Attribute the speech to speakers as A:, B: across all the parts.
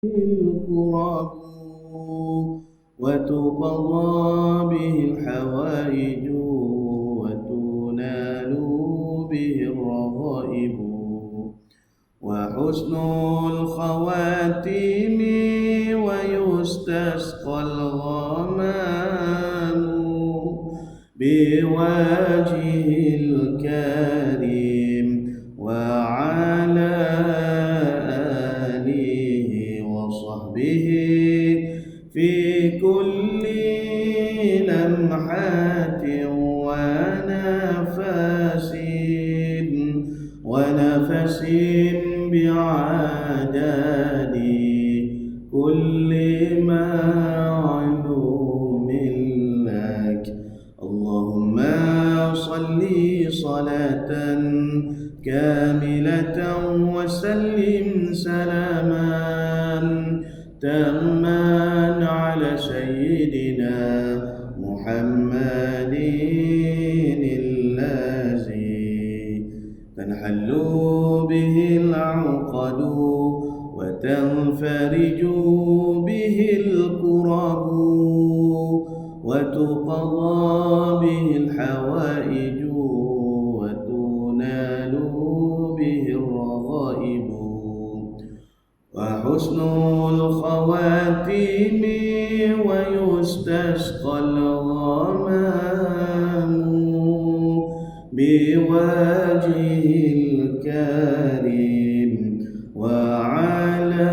A: الكرب وتقضى به الحوائج وتنال به الرغائب وحسن الخواتيم ويستسقى الغمام بوجهه الكريم وعلى آله وصحبه في كل لمحات ونفس بعدد كل معلوم لك. اللهم صل صلاة كاملة وسلم سلاما تاما على سيدنا محمد الذي تنحل به العقد وتنفرج به الكرب وتقضى به الحوائج وتنال به الرغائب وحسن الخواتيم ويستسقى الغمام بوجهه الكريم وعلى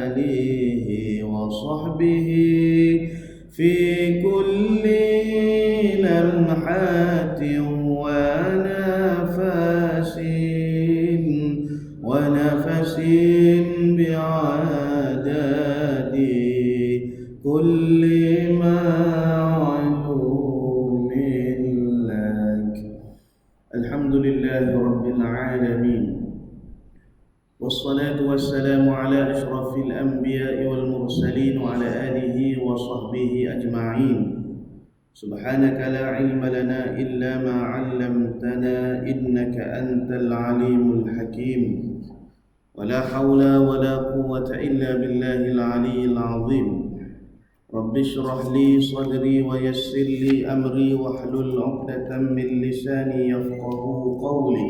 A: آله وصحبه في كل لمحات ونفس بعدد كل معلوم لك. الحمد لله رب العالمين والصلاة والسلام على أشرف الأنبياء والمرسلين وعلى آله وصحبه أجمعين. سبحانك لا علم لنا إلا ما علمتنا إنك أنت العليم الحكيم ولا حول ولا قوة إلا بالله العلي العظيم. رب اشرح لي صدري ويسر لي أمري واحلل عقدة من لساني يفقه قولي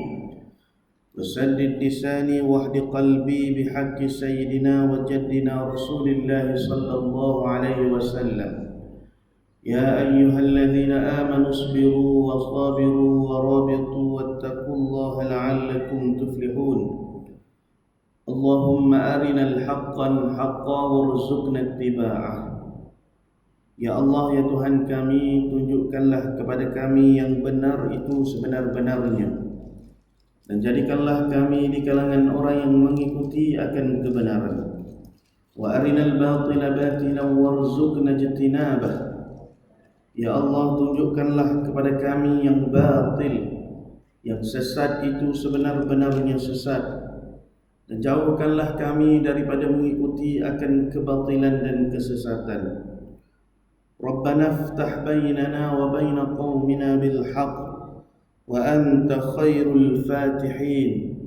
A: وسدد لساني واهد قلبي بحق سيدنا وجدنا رسول الله صلى الله عليه وسلم. يا أيها الذين آمنوا اصبروا وصابروا ورابطوا واتقوا الله لعلكم تفلحون. اللهم أرنا الحق حقا وارزقنا اتباعه. Ya Allah, ya Tuhan kami, tunjukkanlah kepada kami yang benar itu sebenar-benarnya, dan jadikanlah kami di kalangan orang yang mengikuti akan kebenaran. Wa arinal batila batilan warzuqna ijtinabah. Ya Allah, tunjukkanlah kepada kami yang batil, yang sesat itu sebenar-benarnya sesat, dan jauhkanlah kami daripada mengikuti akan kebatilan dan kesesatan. Rabbana iftah bainana wa baina qaumina bil haqq wa anta khairul fatihin.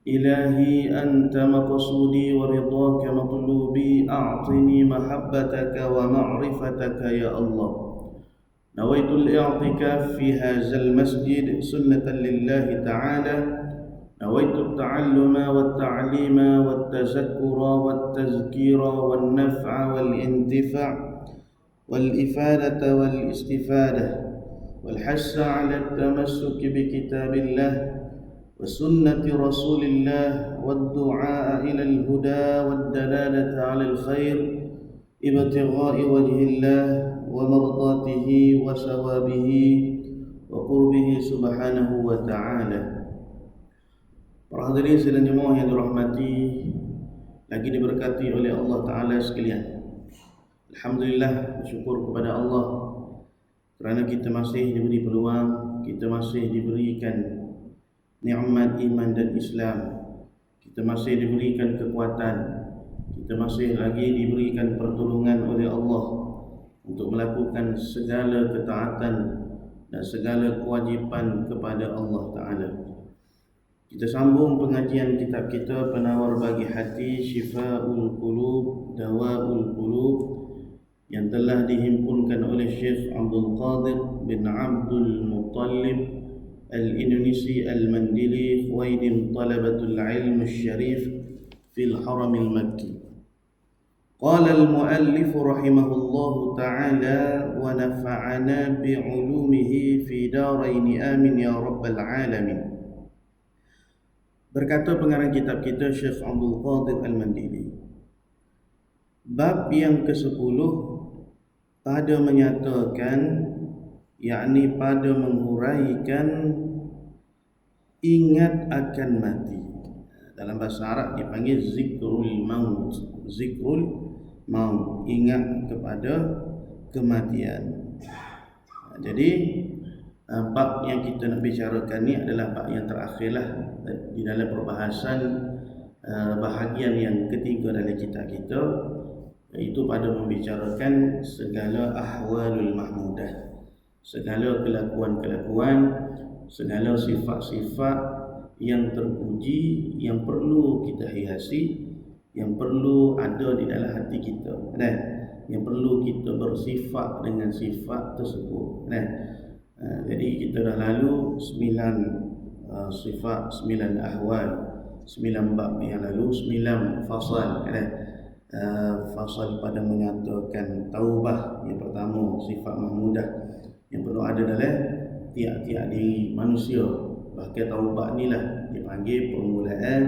A: Ilahi anta maqsudi wa ridhaka matlubi, a'tini mahabbataka wa ma'rifataka ya Allah. Nawaitul i'tikaf fi hadzal masjid sunnatan lillahi ta'ala. Nawaitu at-ta'alluma wat-ta'lima wat-tazakkura wat-tazkira wan-naf'a wal-intifa' والإفادة والاستفادة والحث على التمسك بكتاب الله وسنة رسول الله والدعاء إلى الهدى والدلالة على الخير ابتغاء وجه الله ومرضاته وثوابه وقربه سبحانه وتعالى. Para hadirin sidang jemaah yang dirahmati lagi diberkati oleh Allah Ta'ala sekalian. Alhamdulillah, bersyukur kepada Allah kerana kita masih diberi peluang, kita masih diberikan nikmat iman dan Islam, kita masih diberikan kekuatan, kita masih lagi diberikan pertolongan oleh Allah untuk melakukan segala ketaatan dan segala kewajipan kepada Allah Ta'ala. Kita sambung pengajian kitab kita Penawar Bagi Hati, Syifaul Qulub, Dawaul Qulub, yang telah dihimpunkan oleh Syekh Abdul Qadir bin Abdul Muttalib Al-Indonesia Al-Mandili, Khuwaidim Talabatul Ilm Syarif fil Haram Al-Makki. Qala al-muallif rahimahullahu ta'ala wa nafa'ana bi'ulumihi fi darain amin ya rabbal alamin. Berkata pengarang kitab kita Syekh Abdul Qadir Al-Mandili, bab yang ke-10 pada menyatakan, yakni pada menghuraikan ingat akan mati. Dalam bahasa Arab dipanggil zikrul maut. Zikrul maut, ingat kepada kematian. Jadi bab yang kita nak bicarakan ni adalah bab yang terakhirlah di dalam perbahasan bahagian yang ketiga dalam kitab kita, iaitu pada membicarakan segala ahwalul mahmudah, segala kelakuan-kelakuan, segala sifat-sifat yang terpuji, yang perlu kita hiasi, yang perlu ada di dalam hati kita, yang perlu kita bersifat dengan sifat tersebut. Jadi kita dah lalu 9 sifat, 9 ahwal, 9 bab yang lalu, 9 fasal. Fasal pada menyatakan taubah, yang pertama sifat mahmudah yang perlu ada dalam tiap-tiap diri manusia. Bahkan taubat ni lah dipanggil permulaan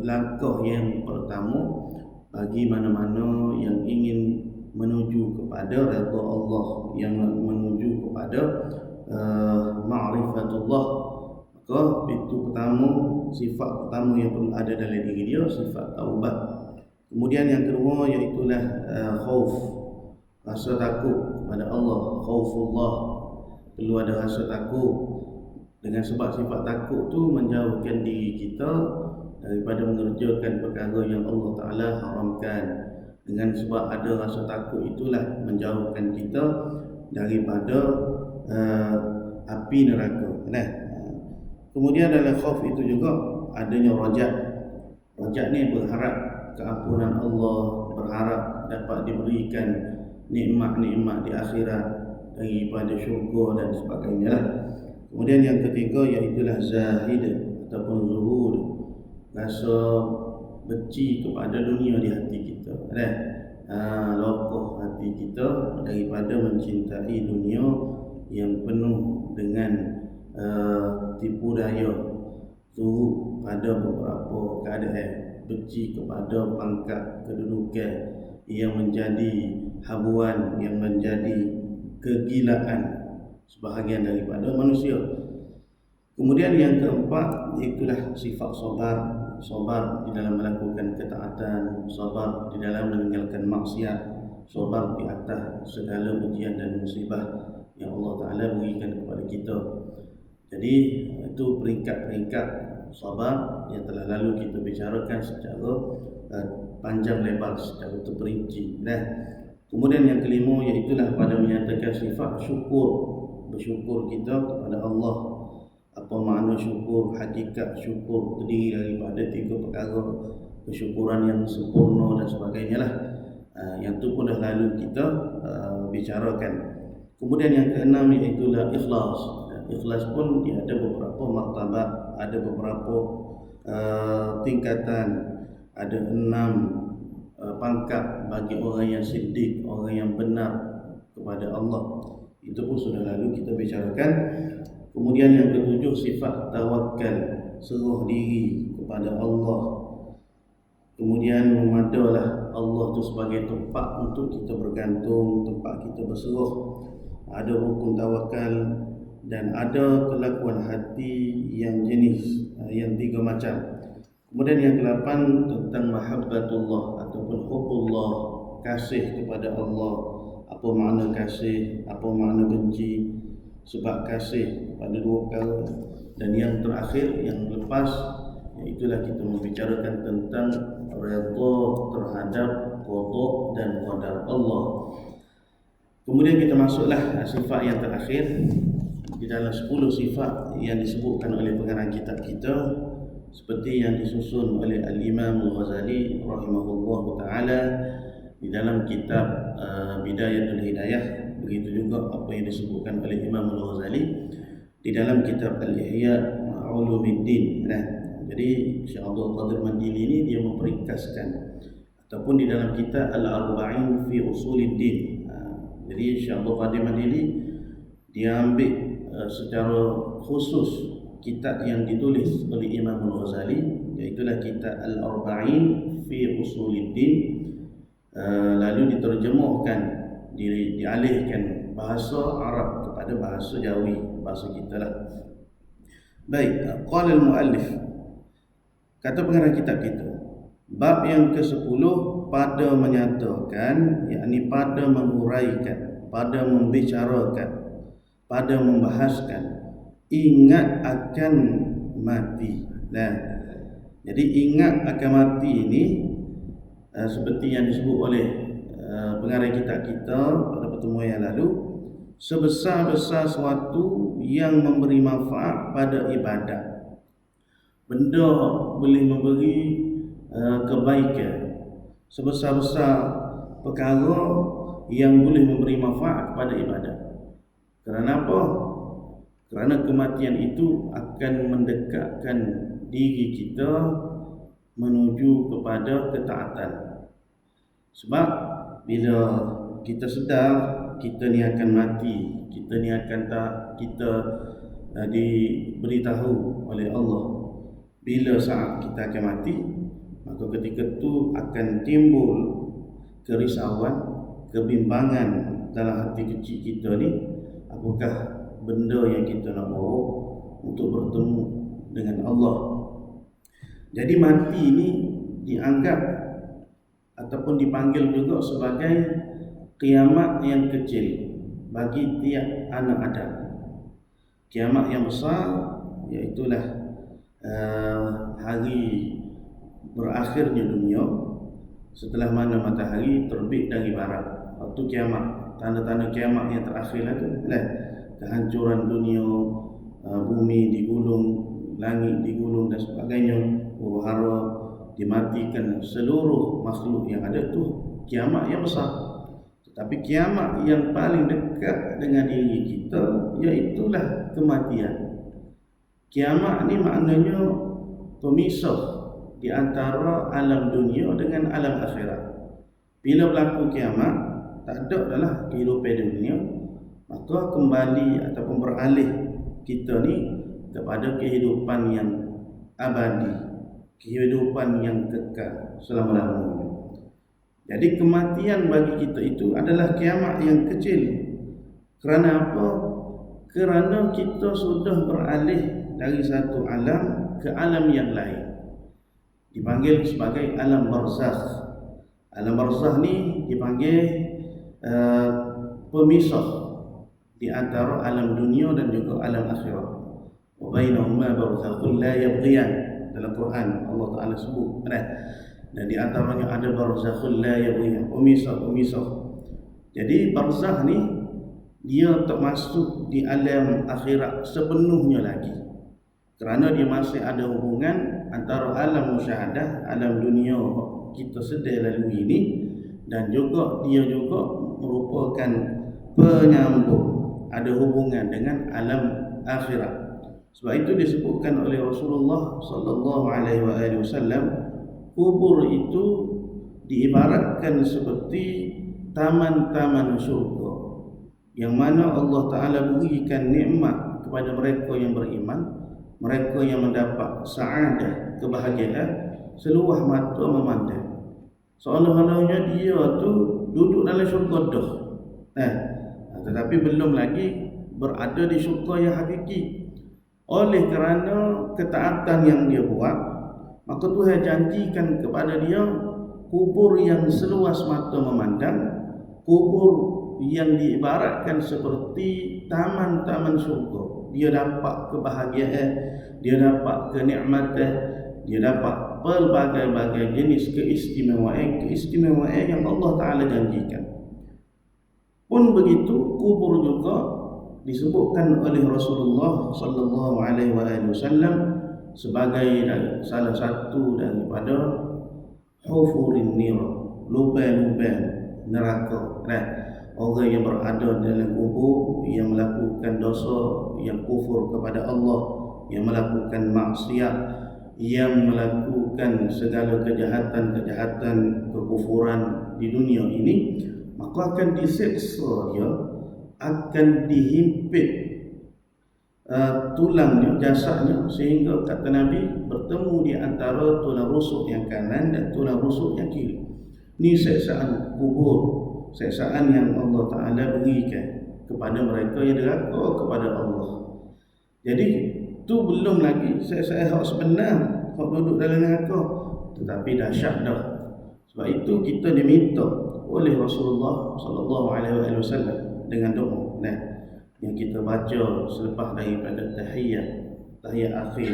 A: langkah yang pertama bagi mana-mana yang ingin menuju kepada redha Allah, yang menuju kepada ma'rifatullah. Maka itu pertama, sifat pertama yang perlu ada dalam diri dia, sifat taubat. Kemudian yang kedua iaitulah khauf, rasa takut kepada Allah, khaufullah. Perlu ada rasa takut. Dengan sebab sifat takut tu menjauhkan diri kita daripada mengerjakan perkara yang Allah Ta'ala haramkan. Dengan sebab ada rasa takut itulah menjauhkan kita daripada api neraka. Kemudian dalam khauf itu juga adanya rajak. Rajak ni berharap keampunan Allah, berharap dapat diberikan nikmat-nikmat di akhirat daripada syurga dan sebagainya. Kemudian yang ketiga iaitulah zahid ataupun zuhud, rasa benci kepada dunia di hati kita, lokoh hati kita daripada mencintai dunia yang penuh dengan tipu daya, zuhud pada beberapa keadaan, benci kepada pangkat kedudukan yang menjadi habuan, yang menjadi kegilaan sebahagian daripada manusia. Kemudian yang keempat itulah sifat sabar. Sabar di dalam melakukan ketaatan, sabar di dalam meninggalkan maksiat, sabar di atas segala ujian dan musibah yang Allah Ta'ala berikan kepada kita. Jadi itu peringkat-peringkat sabar yang telah lalu kita bicarakan secara panjang lebar, secara terperinci. Kemudian yang kelima iaitulah pada menyatakan sifat syukur, bersyukur kita kepada Allah. Apa makna syukur? Hakikat syukur terdiri daripada 3 perkara, kesyukuran yang sempurna dan sebagainya lah. Yang tu pun dah lalu kita bicarakan. Kemudian yang keenam iaitulah ikhlas. Ikhlas pun dia ada beberapa martabat, ada beberapa tingkatan, ada 6 pangkat bagi orang yang siddiq, orang yang benar kepada Allah. Itu pun sudah lalu kita bicarakan. Kemudian yang ketujuh sifat tawakal, serah diri kepada Allah. Kemudian memadalah Allah itu sebagai tempat untuk kita bergantung, tempat kita berserah. Ada rukun tawakal dan ada kelakuan hati yang jenis, yang 3 macam. Kemudian yang ke-8 tentang mahabbatullah ataupun hubbullah, kasih kepada Allah. Apa makna kasih, apa makna benci, sebab kasih pada 2 perkara. Dan yang terakhir, yang lepas, iaitulah kita membicarakan tentang redha terhadap qada dan qadar Allah. Kemudian kita masuklah sifat yang terakhir, di dalam 10 sifat yang disebutkan oleh pengarang kitab kita, seperti yang disusun oleh Al-Imam Al-Ghazali rahimahullahu ta'ala di dalam kitab Bidayatul Hidayah. Begitu juga apa yang disebutkan oleh Imam Al-Ghazali di dalam kitab Al-Ihya Ulumuddin. Jadi Syekh Abdul Qadir Mandili ini dia memperingkaskan, ataupun di dalam kitab Al-Arba'in fi Usuluddin. Jadi Syekh Abdul Qadir Mandili dia ambil secara khusus kitab yang ditulis oleh Imam Al-Ghazali, iaitulah kitab Al-Arba'in fi Usuluddin, lalu diterjemahkan, dialihkan bahasa Arab kepada bahasa Jawi, bahasa kita lah. Baik, qala al-muallif, kata pengarang kitab kita, bab yang ke-10 pada menyatakan, yakni pada menguraikan, pada membicarakan, pada membahaskan ingat akan mati. Jadi ingat akan mati ini seperti yang disebut oleh pengarang kitab kita pada pertemuan yang lalu, sebesar-besar sesuatu yang memberi manfaat pada ibadat. Benda boleh memberi kebaikan, sebesar-besar perkara yang boleh memberi manfaat kepada ibadat. Kerana apa? Kerana kematian itu akan mendekatkan diri kita menuju kepada ketaatan. Sebab bila kita sedar kita ni akan mati, kita ni akan diberitahu oleh Allah bila saat kita akan mati, maka ketika itu akan timbul kerisauan, kebimbangan dalam hati kecil kita ni, apakah benda yang kita nak bawa untuk bertemu dengan Allah. Jadi mati ini dianggap ataupun dipanggil juga sebagai kiamat yang kecil bagi tiap anak Adam. Kiamat yang besar iaitulah hari berakhirnya dunia, setelah mana matahari terbit dari barat. Itu kiamat, tanda-tanda kiamat yang terakhir itu. Kehancuran dunia, bumi digulung, langit digulung dan sebagainya, huru-hara dimatikan, seluruh makhluk yang ada, itu kiamat yang besar. Tetapi kiamat yang paling dekat dengan diri kita iaitulah kematian. Kiamat ni maknanya pemisah di antara alam dunia dengan alam akhirat. Bila berlaku kiamat, tak ada adalah kehidupan dunia, maka kembali ataupun beralih kita ni kepada kehidupan yang abadi, kehidupan yang kekal selama-lamanya. Jadi kematian bagi kita itu adalah kiamat yang kecil. Kerana apa? Kerana kita sudah beralih dari satu alam ke alam yang lain, dipanggil sebagai alam barzakh. Alam barzakh ni dipanggil pemisah di antara alam dunia dan juga alam akhirat. Wa bainahuma barzakhun la yabghiyan, dalam Quran Allah Taala sebut. Dan di antaranya ada barzakhun la yabghiyan, pemisah. Jadi barzakh ni dia termasuk di alam akhirat sepenuhnya lagi, kerana dia masih ada hubungan antara alam musyahadah, alam dunia kita sedang lalui ini, dan juga dia juga merupakan penyambung, ada hubungan dengan alam akhirat. Sebab itu disebutkan oleh Rasulullah sallallahu alaihi wasallam, kubur itu diibaratkan seperti taman-taman syurga, yang mana Allah Ta'ala berikan nikmat kepada mereka yang beriman, mereka yang mendapat sa'adah, kebahagiaan, seluah mata memandang, seolah-olahnya dia tu duduk dalam syurga dah. Tetapi belum lagi berada di syurga yang hakiki. Oleh kerana ketaatan yang dia buat, maka Tuhan janjikan kepada dia kubur yang seluas mata memandang, kubur yang diibaratkan seperti taman-taman syurga. Dia dapat kebahagiaan, dia dapat kenikmatan, dia dapat pelbagai-bagai jenis keistimewaan yang Allah Ta'ala janjikan. Pun begitu, kubur juga disebutkan oleh Rasulullah sallallahu alaihi wasallam sebagai salah satu daripada hufurin nir, lubang-lubang neraka. Orang yang berada dalam kubur, yang melakukan dosa, yang kufur kepada Allah, yang melakukan maksiat, yang melakukan segala kejahatan-kejahatan kekufuran di dunia ini, maka akan diseksa dia, akan dihimpit tulangnya, jasadnya, sehingga kata Nabi bertemu di antara tulang rusuk yang kanan dan tulang rusuk yang kiri. Ini seksaan kubur, seksaan yang Allah Ta'ala berikan kepada mereka yang deraka kepada Allah. Jadi itu belum lagi seksaan hak sebenar, hak duduk dalam neraka, tetapi dahsyat dah. Sebab itu kita diminta oleh Rasulullah sallallahu alaihi wasallam dengan doa yang kita baca selepas daripada tahiyat akhir,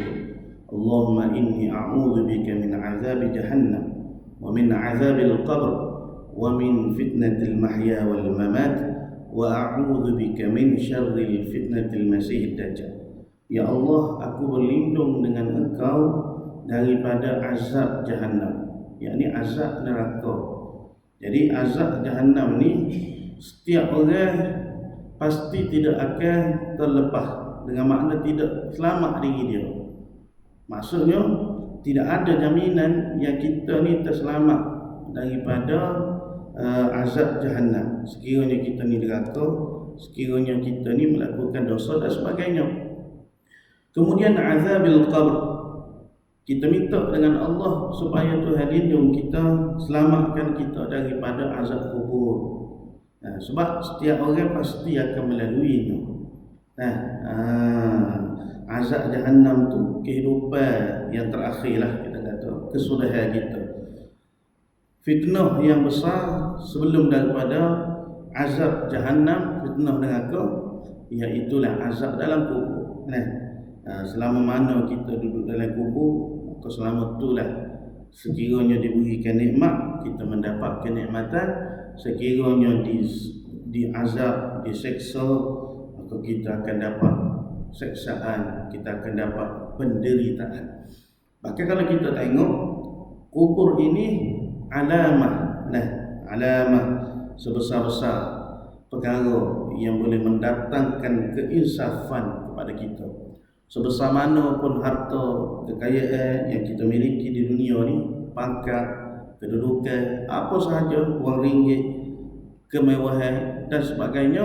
A: Allahumma inni a'udzu bika min azabi jahannam wa min azabil qabr wa min fitnatil mahya wal mamat wa a'udzu bika min syarril fitnatil masiihid dajjal. Ya Allah, aku berlindung dengan Engkau daripada azab jahannam, yakni azab neraka. Jadi azab jahannam ni setiap orang pasti tidak akan terlepas, dengan makna tidak selamat diri dia. Maksudnya tidak ada jaminan yang kita ni terselamat daripada azab jahannam. Sekiranya kita ni deraka, sekiranya kita ni melakukan dosa dan sebagainya. Kemudian azabil qabr, kita minta dengan Allah supaya Tuhan lindung kita, selamatkan kita daripada azab kubur. Sebab setiap orang pasti akan melaluinya. Azab jahannam tu kehidupan yang terakhir lah, kita kata, kesudahan kita. Fitnah yang besar sebelum daripada azab jahannam, fitnah neraka, iaitulah azab dalam kubur. Selama mana kita duduk dalam kubur, maka selama itulah sekiranya diberikan nikmat, kita mendapat kenikmatan. Sekiranya diazab, diseksa, maka kita akan dapat seksaan, kita akan dapat penderitaan. Bahkan kalau kita tengok kubur ini alamah, alamah sebesar-besar perkara yang boleh mendatangkan keinsafan kepada kita. Sebesar mana pun harta, kekayaan yang kita miliki di dunia ni, pangkat, kedudukan, apa sahaja, wang ringgit, kemewahan dan sebagainya,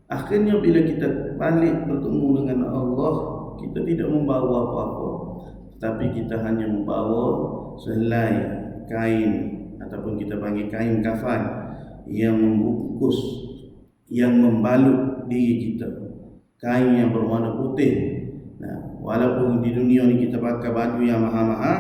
A: akhirnya bila kita balik bertemu dengan Allah, kita tidak membawa apa-apa, tetapi kita hanya membawa sehelai kain, ataupun kita panggil kain kafan, yang membungkus, yang membalut diri kita, kain yang berwarna putih. Walaupun di dunia ni kita pakai baju yang mahal-mahal,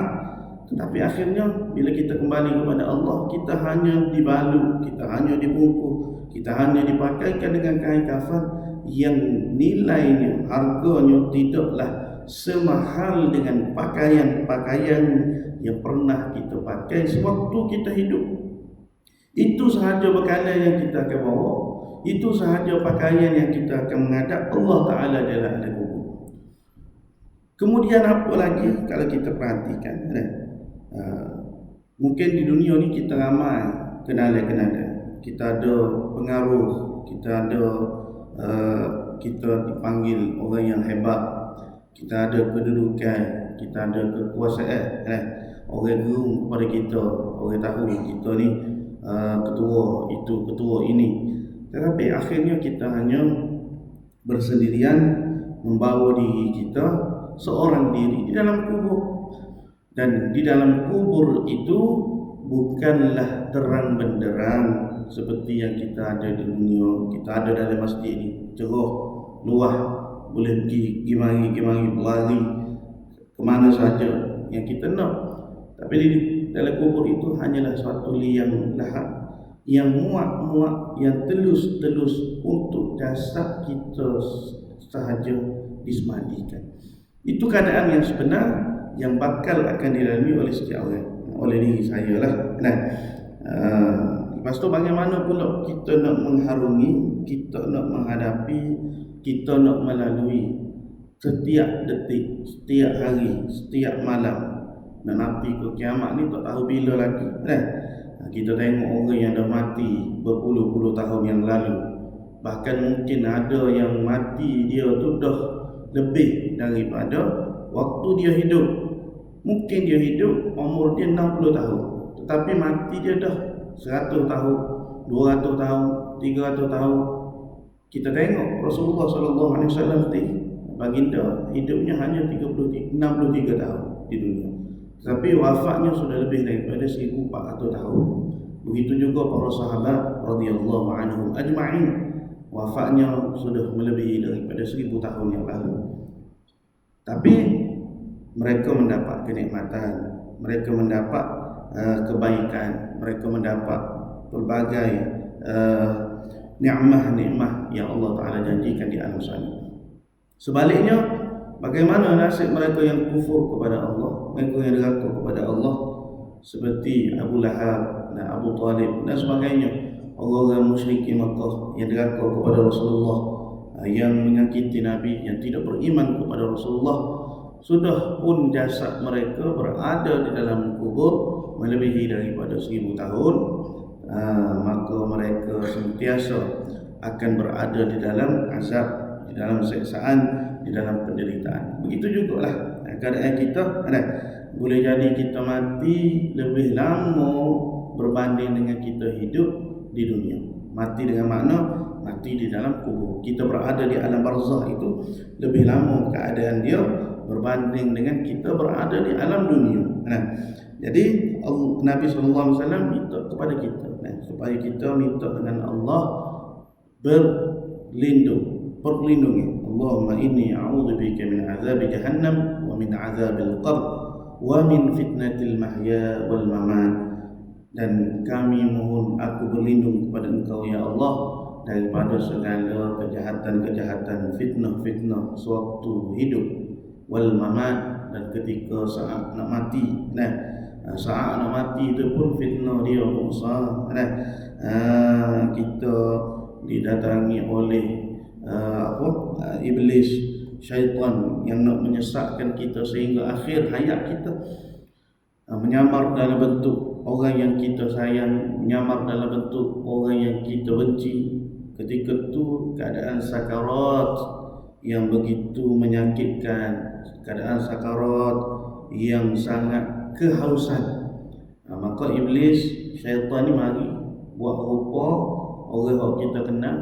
A: tetapi akhirnya bila kita kembali kepada Allah, kita hanya dibalut, kita hanya dibungkus, kita hanya dipakaikan dengan kain kafan yang nilainya, harganya tidaklah semahal dengan pakaian-pakaian yang pernah kita pakai sewaktu kita hidup. Itu sahaja bekalan yang kita akan bawa, itu sahaja pakaian yang kita akan menghadap Allah Ta'ala dalam kubur. Kemudian apa lagi kalau kita perhatikan, mungkin di dunia ni kita ramai kenalan-kenalan, kita ada pengaruh, kita ada kita dipanggil orang yang hebat, kita ada kedudukan, kita ada kekuasaan, orang gerung kepada kita, orang tahu kita ni ketua itu, ketua ini. Tetapi akhirnya kita hanya bersendirian membawa diri kita seorang diri di dalam kubur. Dan di dalam kubur itu bukanlah terang benderang seperti yang kita ada di dunia. Kita ada dalam masjid ni, cerah, luah, boleh pergi mari berlari kemana saja yang kita nak. Tapi di dalam kubur itu hanyalah suatu liang lahat yang muak-muak, yang telus-telus untuk jasad kita sahaja disemandikan. Itu keadaan yang sebenar yang bakal akan dilalui oleh setiap orang, oleh diri saya lah. Lepas tu bagaimana pula kita nak mengharungi, kita nak menghadapi kita nak melalui setiap detik, setiap hari, setiap malam. Dan nanti ke kiamat ni tak tahu bila lagi kan? Kita tengok orang yang dah mati berpuluh-puluh tahun yang lalu. Bahkan mungkin ada yang mati dia tu dah lebih daripada waktu dia hidup. Mungkin dia hidup umur dia 60 tahun, tetapi mati dia dah 100 tahun, 200 tahun, 300 tahun. Kita tengok Rasulullah SAW baginda hidupnya hanya 63 tahun di dunia, tapi wafatnya sudah lebih daripada 1400 tahun. Begitu juga para sahabat radhiyallahu anhum ajma'in, wafatnya sudah melebihi daripada 1000 tahun yang lalu. Tapi mereka mendapat kenikmatan, mereka mendapat kebaikan, mereka mendapat pelbagai nikmat-nikmat yang Allah Ta'ala janjikan di alam sana. Sebaliknya, bagaimana nasib mereka yang kufur kepada Allah, mereka yang derhaka kepada Allah, seperti Abu Lahab dan Abu Talib dan sebagainya, orang-orang musyrikin Makkah yang derhaka kepada Rasulullah, yang menyakiti Nabi, yang tidak beriman kepada Rasulullah, sudah pun jasad mereka berada di dalam kubur melebihi daripada 1000 tahun, maka mereka sentiasa akan berada di dalam azab, di dalam siksaan, di dalam penderitaan. Begitu jugalah keadaan kita. Boleh jadi kita mati lebih lama berbanding dengan kita hidup di dunia. Mati dengan makna mati di dalam kubur. Kita berada di alam barzakh itu lebih lama keadaan dia berbanding dengan kita berada di alam dunia. Jadi Nabi SAW minta kepada kita supaya kita minta dengan Allah perlindungan. Allahumma inni a'udzubika min azab jahannam wa min azabil qabr wa min fitnatil mahya wal mamat. Dan kami mohon, aku berlindung kepada Engkau ya Allah daripada segala kejahatan-kejahatan, fitnah-fitnah sewaktu hidup, wal mamat, dan ketika saat nak mati. Saat nak mati itu pun fitnah dia besar. Kita didatangi oleh iblis, syaitan yang nak menyesatkan kita sehingga akhir hayat kita menyamar dalam bentuk orang yang kita sayang, menyamar dalam bentuk orang yang kita benci. Ketika itu keadaan sakarat yang begitu menyakitkan, keadaan sakarat yang sangat kehausan, maka iblis, syaitan ni mari buat rupa orang yang kita kenal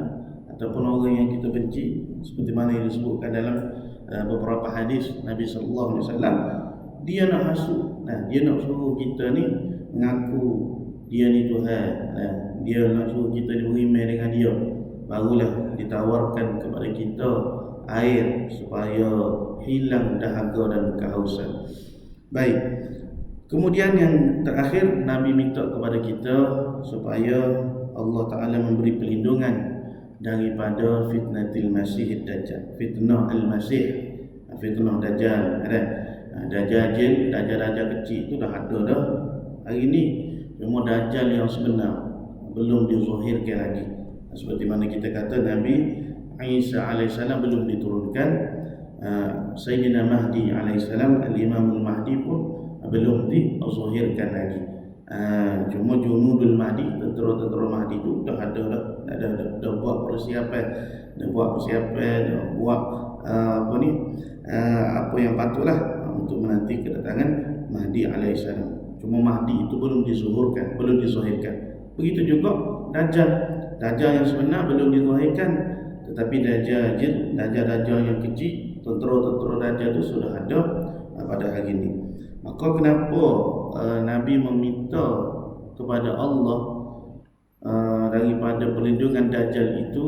A: ataupun orang yang kita benci, seperti mana yang disebutkan dalam beberapa hadis Nabi sallallahu alaihi wasallam. Dia nak hasut, dia nak suruh kita ni mengaku dia ni Tuhan, dia nak suruh kita ni beriman dengan dia. Barulah ditawarkan kepada kita air supaya hilang dahaga dan kehausan. Baik. Kemudian yang terakhir, Nabi minta kepada kita supaya Allah Ta'ala memberi perlindungan daripada fitnatil masih dajjal. Fitnah al-masih, fitnah dajjal. Dajjal kecil itu dah ada dah hari ni. Cuma dajjal yang sebenar belum dizahirkan lagi. Seperti mana kita kata Nabi Isa alaihissalam belum diturunkan, Sayyidina Mahdi alaihissalam, Al-Imamul Mahdi pun belum dizahirkan lagi. Cuma Junudul Mahdi, tentera-tentera Mahdi itu dah ada dah buat persiapan, dah buat apa yang patutlah untuk menanti kedatangan Mahdi alaihissalam. Cuma Mahdi itu belum dizuhurkan, belum dizahirkan. Begitu juga Dajjal yang sebenar belum dizahirkan, tetapi Dajjal yang kecil, tentera-tentera Dajjal itu sudah ada pada hari ini. Maka kenapa Nabi meminta kepada Allah daripada perlindungan Dajjal itu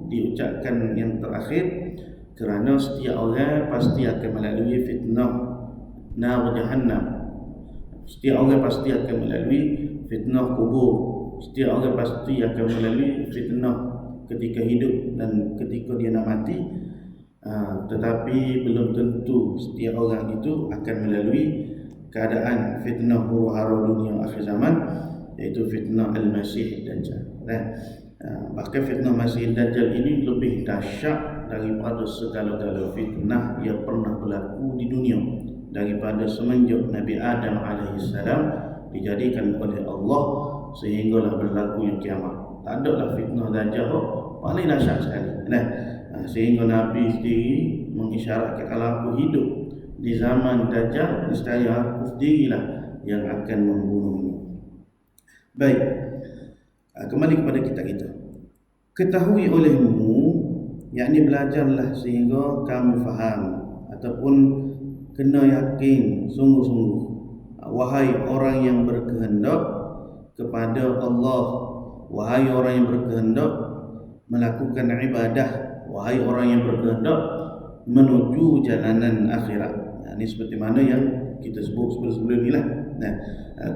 A: diucapkan yang terakhir? Kerana setiap orang pasti akan melalui fitnah nar jahannam. Setiap orang pasti akan melalui fitnah kubur. Setiap orang pasti akan melalui fitnah ketika hidup dan ketika dia nak mati. Tetapi belum tentu setiap orang itu akan melalui keadaan fitnah huru-hara dunia akhir zaman, iaitu fitnah al-masih dajjal. Bahkan fitnah masih dajjal ini lebih dahsyat daripada segala-gala fitnah yang pernah berlaku di dunia, daripada semenjak Nabi Adam alaihissalam dijadikan oleh Allah sehinggalah berlakunya kiamat. Tak ada lah fitnah Dajjal paling dahsyat sekali. Sehingga Nabi sendiri mengisyaratkan, kalau aku hidup di zaman Dajjal, nescaya aku sendirilah yang akan membunuhnya. Baik, kembali kepada kita. Ketahui olehmu, yakni belajarlah sehingga kamu faham, ataupun kena yakin sungguh-sungguh, wahai orang yang berkehendak kepada Allah, wahai orang yang berkehendak melakukan ibadah, wahai orang yang berkehendak menuju jalanan akhirat. Ini seperti mana yang kita sebut sebelum ni lah.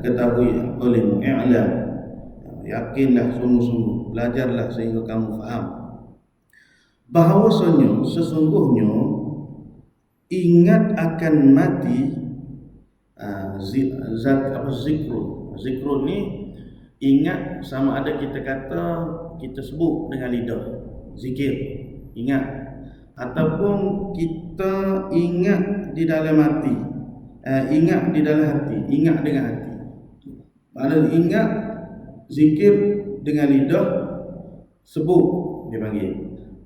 A: Ketahui olehmu, i'lam, yakinlah sungguh-sungguh, belajarlah sehingga kamu faham bahawasanya sesungguhnya ingat akan mati. Zikrun ni ingat, sama ada kita kata, kita sebut dengan lidah, zikir, ingat, ataupun kita ingat di dalam hati, ingat di dalam hati, ingat dengan hati. Maksudnya ingat, zikir dengan lidah, sebut dia panggil,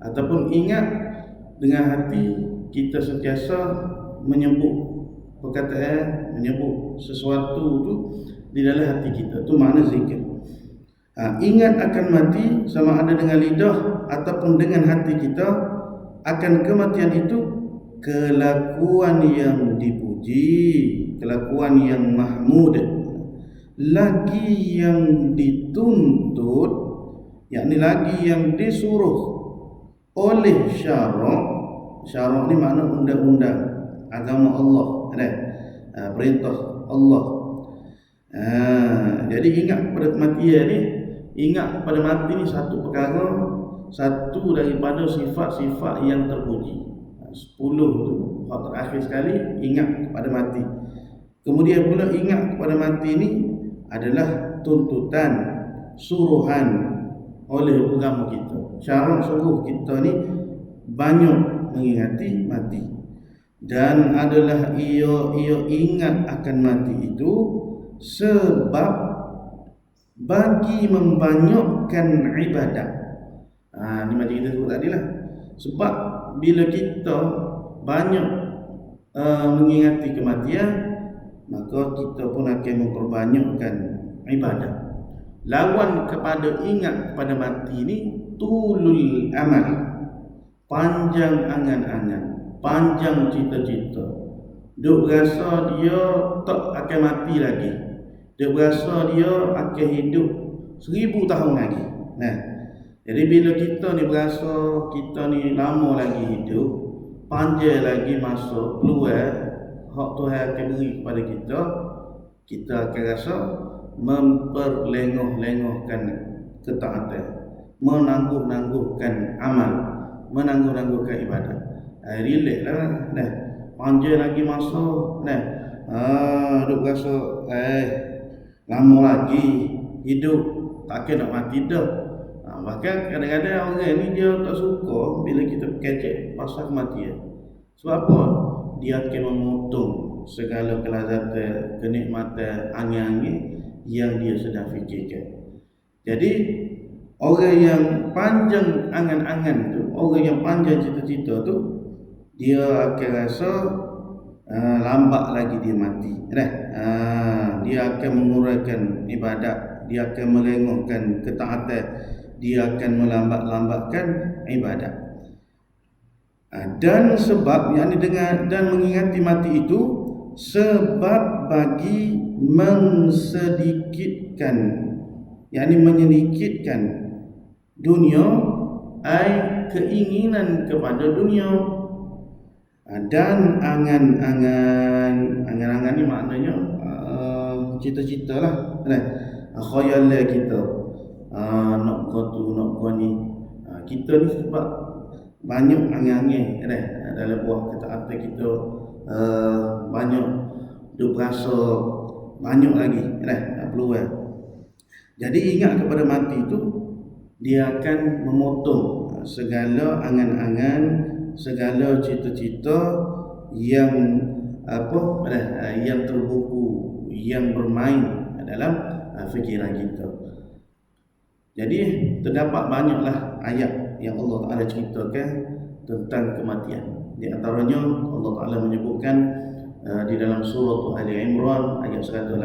A: ataupun ingat dengan hati, kita sentiasa menyebut perkataan, menyebut sesuatu tu di dalam hati kita, tu makna zikir. Ingat akan mati, sama ada dengan lidah ataupun dengan hati kita, akan kematian itu kelakuan yang dipuji, kelakuan yang mahmud, lagi yang dituntut, yakni lagi yang disuruh oleh syarak. Syarak ni makna undang-undang agama Allah, perintah Allah. Jadi ingat pada kematian ni, ingat pada mati ni satu perkara, satu daripada sifat-sifat yang terpuji. 10 tu, hak terakhir sekali, ingat kepada mati. Kemudian pula ingat kepada mati ni adalah tuntutan, suruhan oleh agama kita. Syarat suruh kita ni banyak mengingati mati, dan adalah ia ingat akan mati itu sebab bagi membanyakkan ibadah. Ni macam kita sebut tadi lah. Sebab bila kita banyak mengingati kematian, maka kita pun akan memperbanyakkan ibadah. Lawan kepada ingat kepada mati ni tulul amal, panjang angan-angan, panjang cita-cita. Duk rasa dia tak akan mati lagi, dia rasa dia akan hidup 1000 tahun lagi. Jadi bila kita ni berasa kita ni lama lagi hidup, panjang lagi masa peluang hak Tuhan akan beri kepada kita, kita akan rasa memperlengoh-lengohkan ketaatan, menangguh-nangguhkan amal, menangguh-nangguhkan ibadah. Relax lah, panjang lagi masa, duk rasa lama lagi hidup, takkan nak mati dah. Bahkan kadang-kadang orang ni dia tak suka bila kita kecek pasal kematian. Sebab apa? Dia akan memotong segala kelazatan, kenikmatan, angin-angin yang dia sedang fikirkan. Jadi orang yang panjang angan-angan tu, orang yang panjang cita-cita tu, dia akan rasa lambat lagi dia mati. Dia akan mengurangkan ibadat, dia akan melengahkan ketaatan, dia akan melambat-lambatkan ibadat. Dan sebab yakni dan mengingati mati itu sebab bagi mensedikitkan, yakni menyedikitkan dunia, keinginan kepada dunia, dan angan-angan ni maknanya cita-cita lah, khayalan kita, nak kau tu, nak kau ni. Kita ni sebab banyak angan-angan dalam buah ketaatan kita, banyak duk rasa banyak lagi peluang. Jadi ingat kepada mati itu, dia akan memotong segala angan-angan, segala cita-cita yang yang terbuku, yang bermain dalam fikiran kita. Jadi terdapat banyaklah ayat yang Allah Ta'ala ceritakan tentang kematian. Di antaranya Allah Ta'ala menyebutkan di dalam surah Ali Imran ayat 185,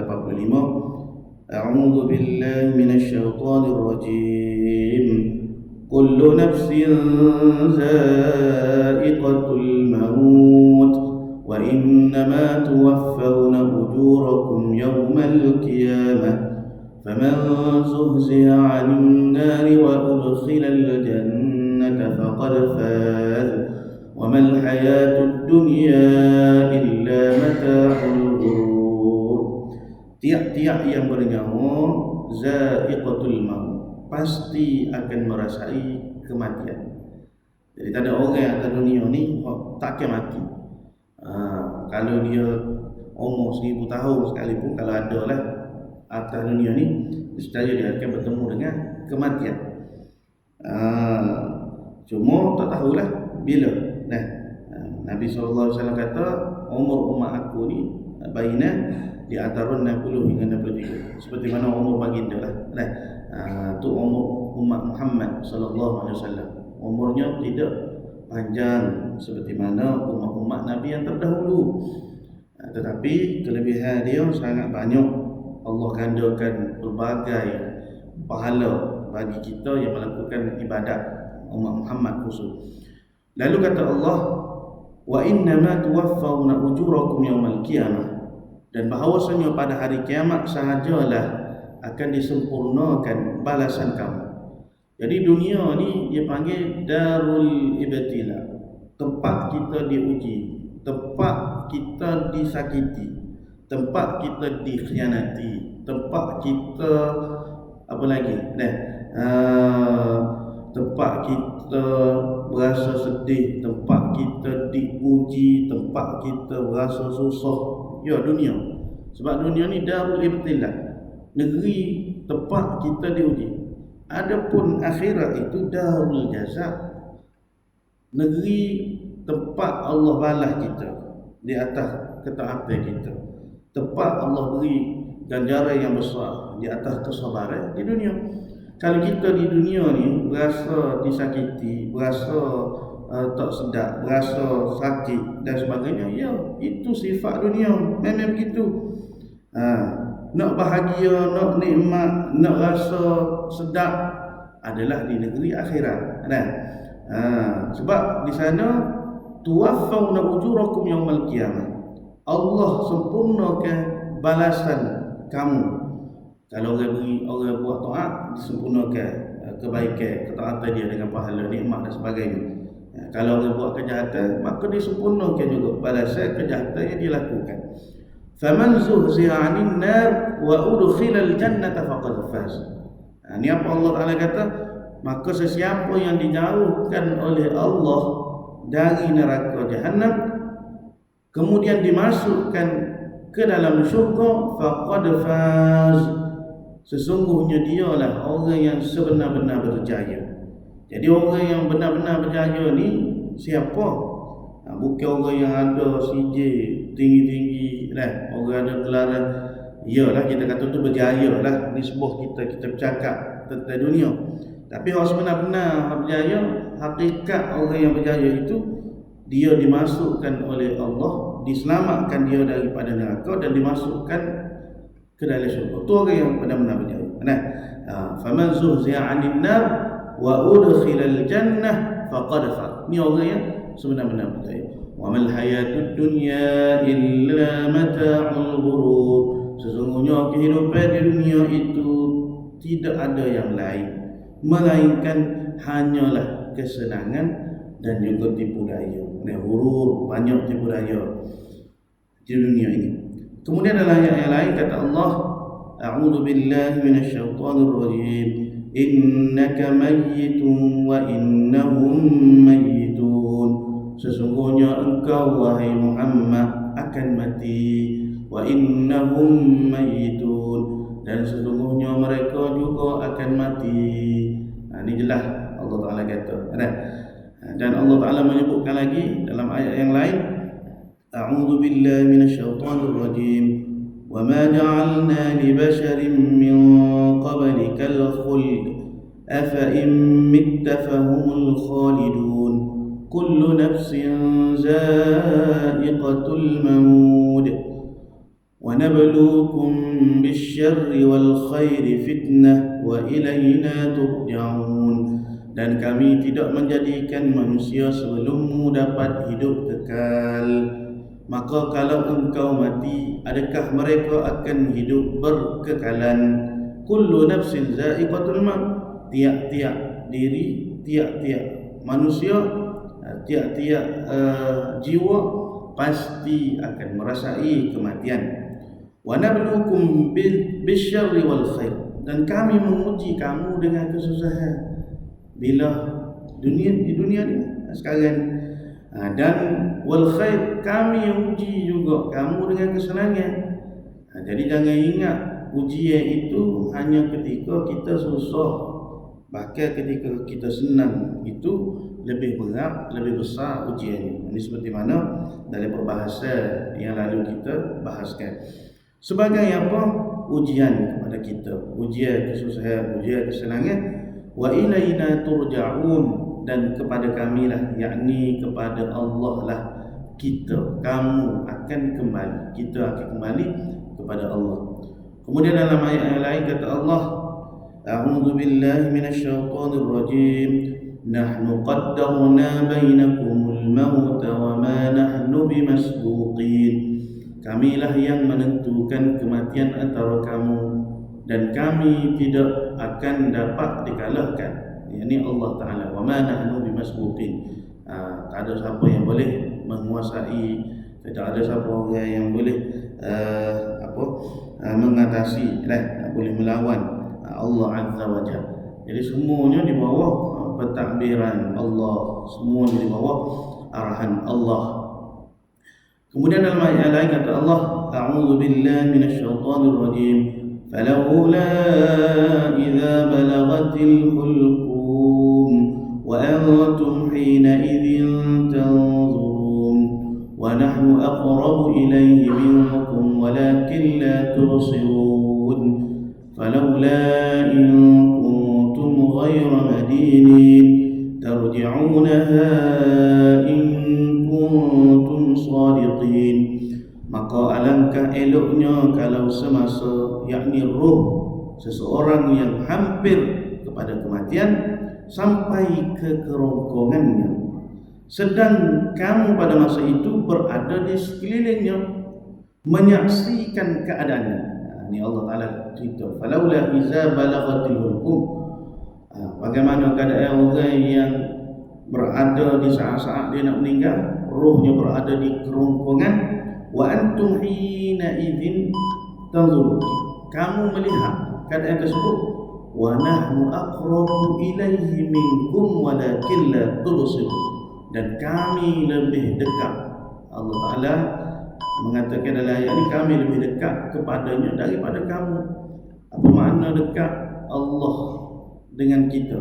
A: A'udzu billahi minasyaitonir rajim. Kullu nafsin za'iqatul maut wa innama tuwaffawna ujurakum yawmal qiyamah فمن زهزح عن النار وأدخل الجنة فقد فاز وما الحياة الدنيا إلا متاع الغرور. Tiap-tiap yang bernyawa zaiqatul maut, pasti akan merasai kematian. Jadi tak ada orang atas dunia ni tak akan mati. Kalau dia umur 1000 tahun sekalipun, kalau ada lah atas dunia ni, nescaya dia akan bertemu dengan kematian. Cuma tak tahulah bila. Nabi SAW kata umur umat aku ni baina di antara 60 hingga 63, seperti mana umur baginda lah. Tu umur umat Muhammad SAW. Umurnya tidak panjang seperti mana umat-umat Nabi yang terdahulu, tetapi kelebihan dia sangat banyak. Allah gandakan berbagai pahala bagi kita yang melakukan ibadat umat Muhammad khusus. Lalu kata Allah, wa innama tuwaffawna ujurakum yawmal qiyamah, dan bahawasanya pada hari kiamat sahajalah akan disempurnakan balasan kamu. Jadi dunia ni dia panggil darul ibtila, tempat kita diuji, tempat kita disakiti, tempat kita dikhianati, tempat kita tempat kita berasa sedih, tempat kita diuji, tempat kita berasa susah. Ya, dunia. Sebab dunia ni darul ibtila, negeri tempat kita diuji. Adapun akhirat itu darul jaza, negeri tempat Allah balas kita di atas ketaatan kita, tempat Allah beri ganjaran yang besar di atas kesabaran di dunia. Kalau kita di dunia ni berasa disakiti, berasa tak sedap, berasa sakit dan sebagainya, ya, itu sifat dunia, memang begitu. Nak bahagia, nak nikmat, nak rasa sedap adalah di negeri akhirat. Sebab di sana tuwaffawna ujurakum yawmal qiyamah, Allah sempurnakan balasan kamu. Kalau orang buat taat, disempurnakan kebaikan, ketaatan dia dengan pahala, nikmat dan sebagainya. Kalau orang buat kejahatan, maka disempurnakan juga balasan kejahatan yang dia lakukan. Faman zuhziha 'anil nar wa udkhilal jannata faqad faz. Ini apa Allah Taala kata, maka sesiapa yang dijauhkan oleh Allah dari neraka Jahannam kemudian dimasukkan ke dalam syurga, faqad faz, sesungguhnya dialah orang yang sebenar-benar berjaya. Jadi orang yang benar-benar berjaya ni siapa? Bukan orang yang ada CJ tinggi-tinggi lah, orang ada gelaran. Iyalah kita kata tu berjaya lah, nisbah kita bercakap tentang dunia. Tapi orang sebenar-benar berjaya, hakikat orang yang berjaya itu, dia dimasukkan oleh Allah, diselamatkan dia daripada neraka dan dimasukkan ke dalam syurga. Itu orang yang benar-benar berjaya. Faman zuhziha 'anil nar wa udkhilal jannah faqad faz. Ni orang yang sebenar-benar berjaya. Wa mal hayatud dunya illa mata'ul ghurur. Sesungguhnya kehidupan di dunia itu tidak ada yang lain melainkan hanyalah kesenangan dan juga tipu daya. Ghurur, banyak tipu daya di dunia ini. Kemudian dalam ayat yang lain kata Allah, A'udzu billahi minasyaitonir rajim. Innaka mayyitun wa innahum mayyitun. Sesungguhnya engkau wahai Muhammad akan mati, wa innahum mayyitun, dan sesungguhnya mereka juga akan mati. Ini jelas Allah Ta'ala kata. Dan Allah Ta'ala menyebutkan lagi dalam ayat yang lain, A'udzu billahi minasyaitonir rajim. Wa ma ja'alna li basharin min qablikal khuld afa in mitta fahumul khalidun kullu nafsin za'iqatul maut wa nabluukum bisyarri wal khairi fitnah wa ilayna turja'un. Dan kami tidak menjadikan manusia sebelummu dapat hidup kekal, maka kalau engkau mati, adakah mereka akan hidup berkekalan? Kullu nafsin za'iqatul maut. Tiap-tiap diri, tiap-tiap manusia, tiap-tiap jiwa pasti akan merasai kematian. Wa nabluukum bisyarri wal khair. Dan kami menguji kamu dengan kesusahan bila di dunia ni sekarang. Dan wal khair, kami uji juga kamu dengan kesenangan. Jadi jangan ingat ujian itu hanya ketika kita susah. Bahkan ketika kita senang itu lebih berat, lebih besar ujiannya. Ini seperti mana dalam perbahasan yang lalu kita bahaskan. Sebagai apa? Ujian kepada kita, ujian kesusahan, ujian kesenangan. Wa ilaina turja'un, dan kepada kamilah, yakni kepada Allah lah kamu akan kembali. Kita akan kembali kepada Allah. Kemudian dalam ayat yang lain kata Allah, A'udzu billahi minasyaitonir rajim. Nahnu qaddarna bainakumul mauta wa ma nahnu bimasbuqin. Kamilah yang menentukan kematian antara kamu, dan kami tidak akan dapat dikalahkan. Ini Allah Ta'ala. Wa ma nahnu bimasbuqin. Tak ada siapa yang boleh menguasai, tidak ada siapa orang yang boleh mengatasi, boleh melawan Allah Azza wa Jalla. Jadi semuanya di bawah pentadbiran Allah, semuanya di bawah arahan Allah. Kemudian dalam ayat lain kata Allah, A'udzu billahi minasyaitonir rajim. Falawla idza balagatil hulqum wa antum hina idzin tanzurun wa nahnu aqrabu ilayhi minkum walakin la tubsirun. Falawla in kuntum ghayra madinin tarji'unaha in kuntum shadiqin. Maka alangkah eloknya kalau semasa, yakni roh seseorang yang hampir kepada kematian sampai ke kerongkongannya, sedang kamu pada masa itu berada di sekelilingnya menyaksikan keadaannya. Ini Allah Ta'ala cerita, falaula iza balagatil hulqum. Bagaimana keadaan orang yang berada di saat-saat dia nak meninggal, rohnya berada di kerongkongan. Wa antum hina idzin tanzurun. Kamu melihat keadaan tersebut. Wa nahnu aqrabu ilaihi minkum walakin la tubsirun. Dan kami lebih dekat. Allah Ta'ala mengatakan dalam ayat ini, kami lebih dekat kepadanya daripada kamu. Apa makna dekat Allah dengan kita?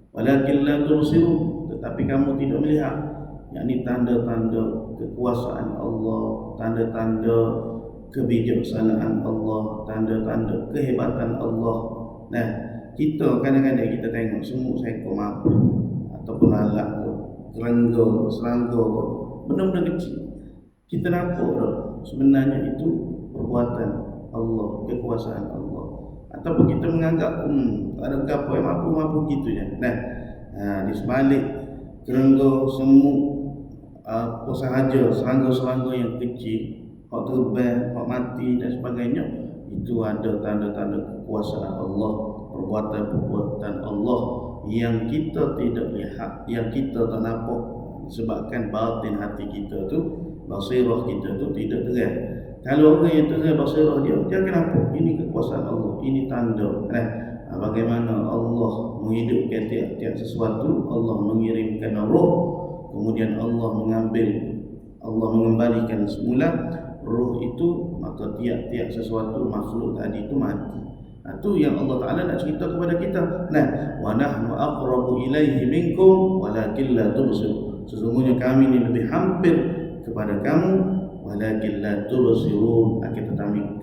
A: Walakin la tubsirun, tetapi kamu tidak melihat. Yakni tanda-tanda kekuasaan Allah, tanda-tanda kebijaksanaan Allah, tanda-tanda kehebatan Allah. Nah, kita kadang-kadang kita tengok semut seekor mati ataupun lalat, kerangga, serangga, benda-benda kecil. Kita nampak tak sebenarnya itu perbuatan Allah, kekuasaan Allah. Ataupun kita menganggap ada apa yang mampu gitu je. Nah, di sebalik kerangga, semut, apa sahaja, serangga-serangga yang kecil, hak terbang, hak mati dan sebagainya, itu ada tanda-tanda kekuasaan Allah, perbuatan-perbuatan Allah yang kita tidak lihat, yang kita tak nampak, sebabkan batin hati kita tu, basirah kita tu tidak terang. Kalau orang yang terang basirah dia akan nampak ini kekuasaan Allah, ini tanda. Bagaimana Allah menghidupkan tiap-tiap sesuatu, Allah mengirimkan roh, kemudian Allah mengembalikan semula roh itu, maka tiap-tiap sesuatu makhluk tadi itu mati. Itu yang Allah Ta'ala nak cerita kepada kita. Nah, wa nahnu aqrabu ilaihi minkum walakin la tubsirun. Sesungguhnya kami ini lebih hampir kepada kamu, walakin la tubsirun.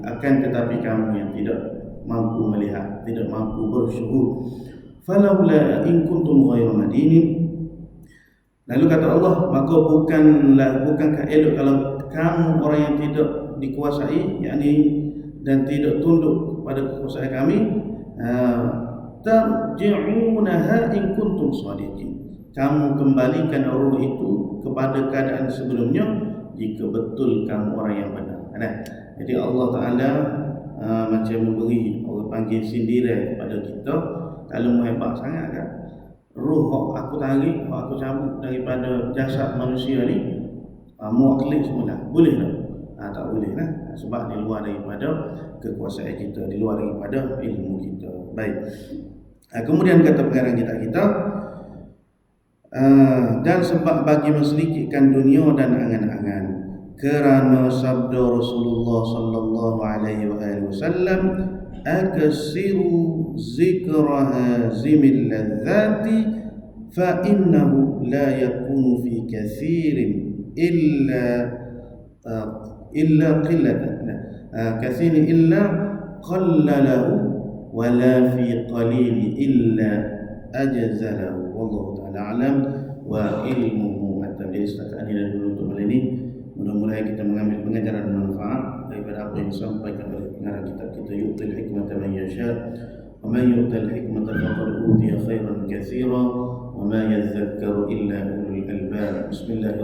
A: Akan tetapi kamu yang tidak mampu melihat, tidak mampu bersyuhud. Falaula in kuntum ghayra madinin. Lalu kata Allah, maka bukankah elok kalau kamu orang yang tidak dikuasai, yakni dan tidak tunduk pada kekuasaan kami, tarji'unaha in kuntum shadiqin. Kamu kembalikan roh itu kepada keadaan sebelumnya jika betul kamu orang yang benar. Jadi Allah Ta'ala macam memberi, orang panggil sindiran kepada kita. Kalau hebat sangat kan, roh aku tarik, aku cabut daripada jasad manusia ni, muaklid semula, boleh tak? Tak boleh lah, sebab di luar daripada kekuasaan kita, di luar daripada ilmu kita. Baik. Kemudian kata pengarang kita, dan sebab bagi mensedikitkan dunia dan angan-angan, kerana sabda Rasulullah sallallahu alaihi wasallam, akasiru zikra hazimil ladzati fa innahu la yakunu fi kathirin illa qillatan kathirin illa qallalahu wa la fi qalili illa ajzalahu. Wallahu ta'ala alam wa ilmuhu at-tabi'in. Setakat ini dan dulu untuk malam ini, mudah-mudahan kita mengambil pengajaran dan manfaat daripada apa yang disampaikan oleh pengarang kitab kita. Yu'til hikmata man yasha wa man yu'tal hikmata faqad utiya khairan katsira wa ma yadhakkaru illa ulul albab. Bismillah.